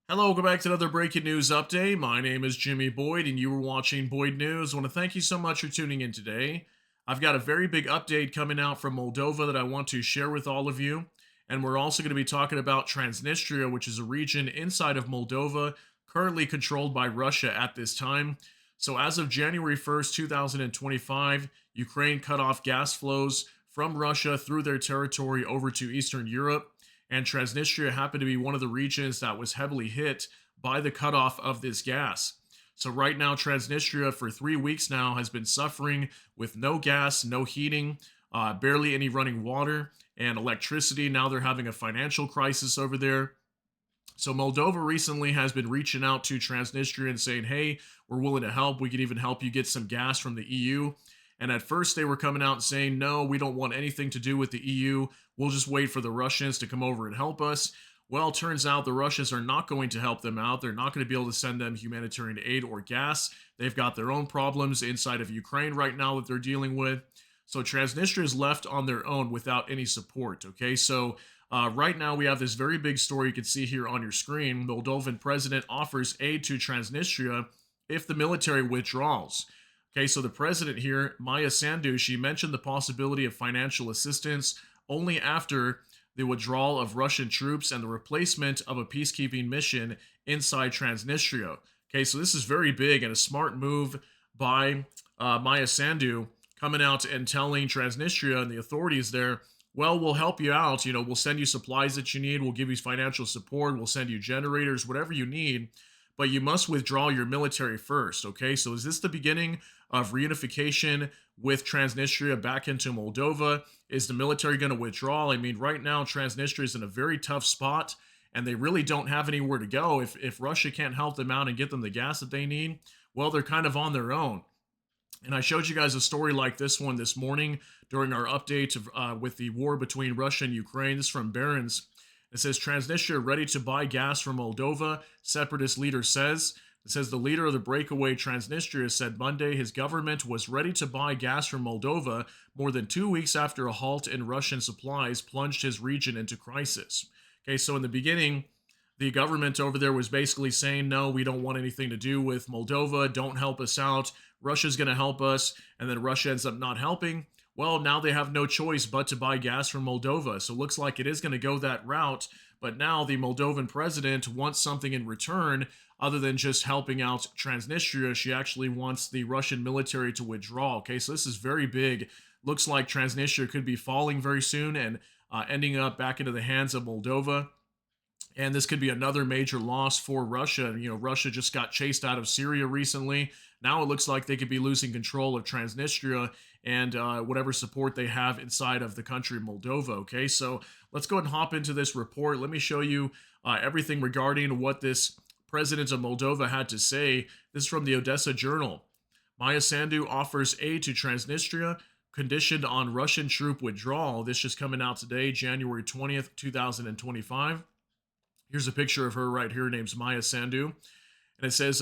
Hello, welcome back to another breaking news update. My name is Jimmy Boyd, and you were watching Boyd News. I want to thank you so much for tuning in today. I've got a very big update coming out from Moldova that I want to share with all of you. And we're also going to be talking about Transnistria, which is a region inside of Moldova, currently controlled by Russia at this time. So, as of January 1st, 2025, Ukraine cut off gas flows from Russia through their territory over to Eastern Europe, and Transnistria happened to be one of the regions that was heavily hit by the cutoff of this gas. So, right now, Transnistria for 3 weeks now has been suffering with no gas, no heating, barely any running water, and electricity. Now they're having a financial crisis over there. So Moldova recently has been reaching out to Transnistria and saying, "Hey, we're willing to help. We could even help you get some gas from the EU." And at first, they were coming out and saying, "No, we don't want anything to do with the EU. We'll just wait for the Russians to come over and help us." Well, turns out the Russians are not going to help them out. They're not going to be able to send them humanitarian aid or gas. They've got their own problems inside of Ukraine right now that they're dealing with. So Transnistria is left on their own without any support. Okay, so right now we have this very big story you can see here on your screen. Moldovan president offers aid to Transnistria if the military withdraws. Okay, so the president here, Maya Sandu, she mentioned the possibility of financial assistance only after the withdrawal of Russian troops and the replacement of a peacekeeping mission inside Transnistria. Okay, so this is very big and a smart move by Maya Sandu, coming out and telling Transnistria and the authorities there, well, we'll help you out. We'll send you supplies that you need. We'll give you financial support. We'll send you generators, whatever you need. But you must withdraw your military first. Okay. So is this the beginning of reunification with Transnistria back into Moldova? Is the military going to withdraw? I mean, right now, Transnistria is in a very tough spot and they really don't have anywhere to go. If Russia can't help them out and get them the gas that they need, well, they're kind of on their own. And I showed you guys a story like this one this morning during our update with the war between Russia and Ukraine. This is from Barron's. It says Transnistria ready to buy gas from Moldova, separatist leader says. It says the leader of the breakaway Transnistria said Monday his government was ready to buy gas from Moldova more than 2 weeks after a halt in Russian supplies plunged his region into crisis. Okay, so in the beginning, the government over there was basically saying, no, we don't want anything to do with Moldova. Don't help us out. Russia's going to help us. And then Russia ends up not helping. Well, now they have no choice but to buy gas from Moldova. So it looks like it is going to go that route. But now the Moldovan president wants something in return other than just helping out Transnistria. She actually wants the Russian military to withdraw. Okay, so this is very big. Looks like Transnistria could be falling very soon and ending up back into the hands of Moldova. And this could be another major loss for Russia. Russia just got chased out of Syria recently. Now it looks like they could be losing control of Transnistria and whatever support they have inside of the country Moldova. Okay, so let's go ahead and hop into this report. Let me show you everything regarding what this president of Moldova had to say. This is from the Odessa Journal. Maya Sandu offers aid to Transnistria conditioned on Russian troop withdrawal. This just coming out today, January 20th, 2025. Here's a picture of her right here. Her name's Maya Sandu. And it says,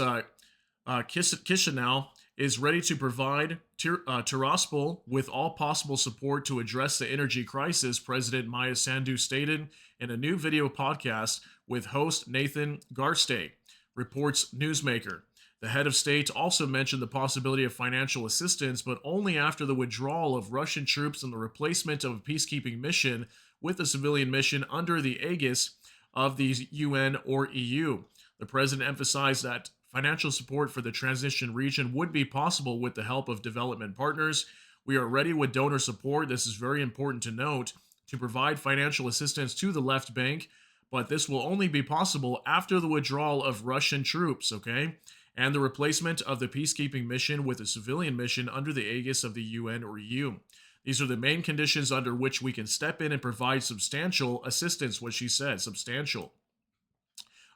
Chisinau is ready to provide Tiraspol with all possible support to address the energy crisis, President Maya Sandu stated in a new video podcast with host Nathan Garstay, reports Newsmaker. The head of state also mentioned the possibility of financial assistance, but only after the withdrawal of Russian troops and the replacement of a peacekeeping mission with a civilian mission under the aegis of the UN or EU. The president emphasized that financial support for the transition region would be possible with the help of development partners. We are ready with donor support. This is very important to note to provide financial assistance to the left bank, but this will only be possible after the withdrawal of Russian troops, okay? And the replacement of the peacekeeping mission with a civilian mission under the aegis of the UN or EU. These are the main conditions under which we can step in and provide substantial assistance, what she said, substantial.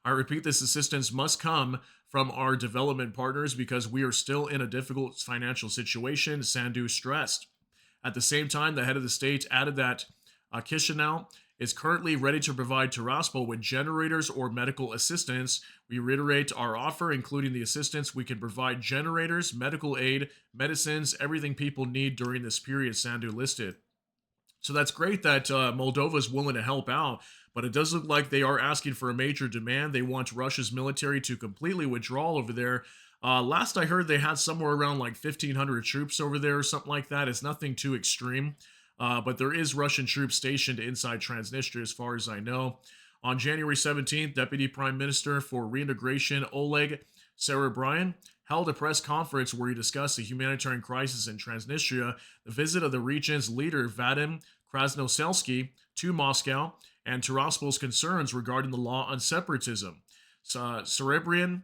I repeat, this assistance must come from our development partners because we are still in a difficult financial situation, Sandu stressed. At the same time, the head of the state added that Chisinau is currently ready to provide Tiraspol with generators or medical assistance. We reiterate our offer, including the assistance we can provide generators, medical aid, medicines, everything people need during this period, Sandu listed. So that's great that Moldova is willing to help out, but it does look like they are asking for a major demand. They want Russia's military to completely withdraw over there. Last I heard, they had somewhere around like 1,500 troops over there or something like that. It's nothing too extreme, but there is Russian troops stationed inside Transnistria, as far as I know. On January 17th, Deputy Prime Minister for Reintegration Oleg Serebryan held a press conference where he discussed the humanitarian crisis in Transnistria, the visit of the region's leader, Vadim Krasnoselsky, to Moscow, and Tiraspol's concerns regarding the law on separatism. Serebrian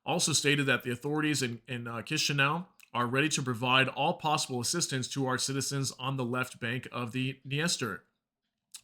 also stated that the authorities in Chisinau are ready to provide all possible assistance to our citizens on the left bank of the Dniester.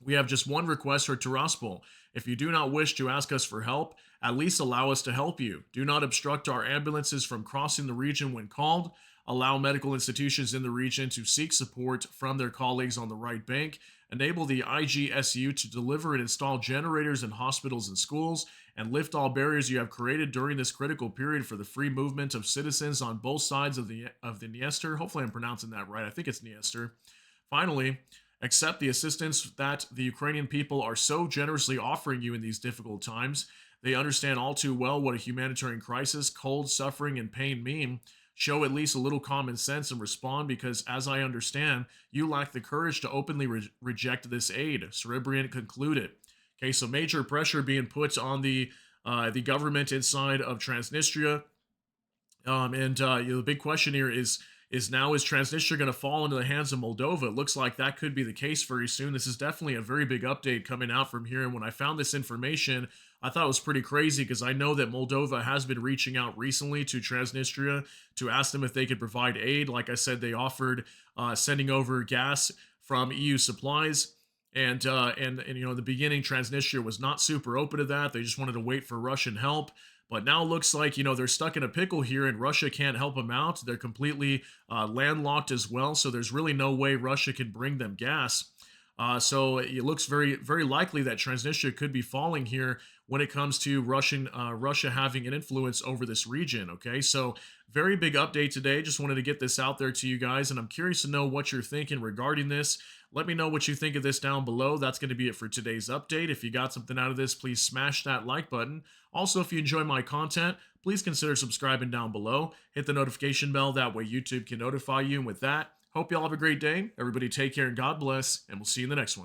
We have just one request for Tiraspol. If you do not wish to ask us for help, at least allow us to help you. Do not obstruct our ambulances from crossing the region when called. Allow medical institutions in the region to seek support from their colleagues on the right bank. Enable the IGSU to deliver and install generators in hospitals and schools, and lift all barriers you have created during this critical period for the free movement of citizens on both sides of the Dniester. Hopefully, I'm pronouncing that right. I think it's Dniester. Finally, accept the assistance that the Ukrainian people are so generously offering you in these difficult times. They understand all too well what a humanitarian crisis, cold, suffering, and pain mean. Show at least a little common sense and respond because, as I understand, you lack the courage to openly reject this aid. Cerebrian concluded. Okay, so major pressure being put on the government inside of Transnistria, and the big question here is now is Transnistria going to fall into the hands of Moldova? It looks like that could be the case very soon. This is definitely a very big update coming out from here. And when I found this information, I thought it was pretty crazy because I know that Moldova has been reaching out recently to Transnistria to ask them if they could provide aid. Like I said, they offered sending over gas from EU supplies. And in the beginning, Transnistria was not super open to that. They just wanted to wait for Russian help. But now it looks like they're stuck in a pickle here, and Russia can't help them out. They're completely landlocked as well, so there's really no way Russia can bring them gas. So it looks very, very likely that Transnistria could be falling here when it comes to Russia having an influence over this region. Okay, so very big update today. Just wanted to get this out there to you guys, and I'm curious to know what you're thinking regarding this. Let me know what you think of this down below. That's going to be it for today's update. If you got something out of this, please smash that like button. Also, if you enjoy my content, please consider subscribing down below. Hit the notification bell. That way YouTube can notify you. And with that, hope you all have a great day. Everybody take care and God bless. And we'll see you in the next one.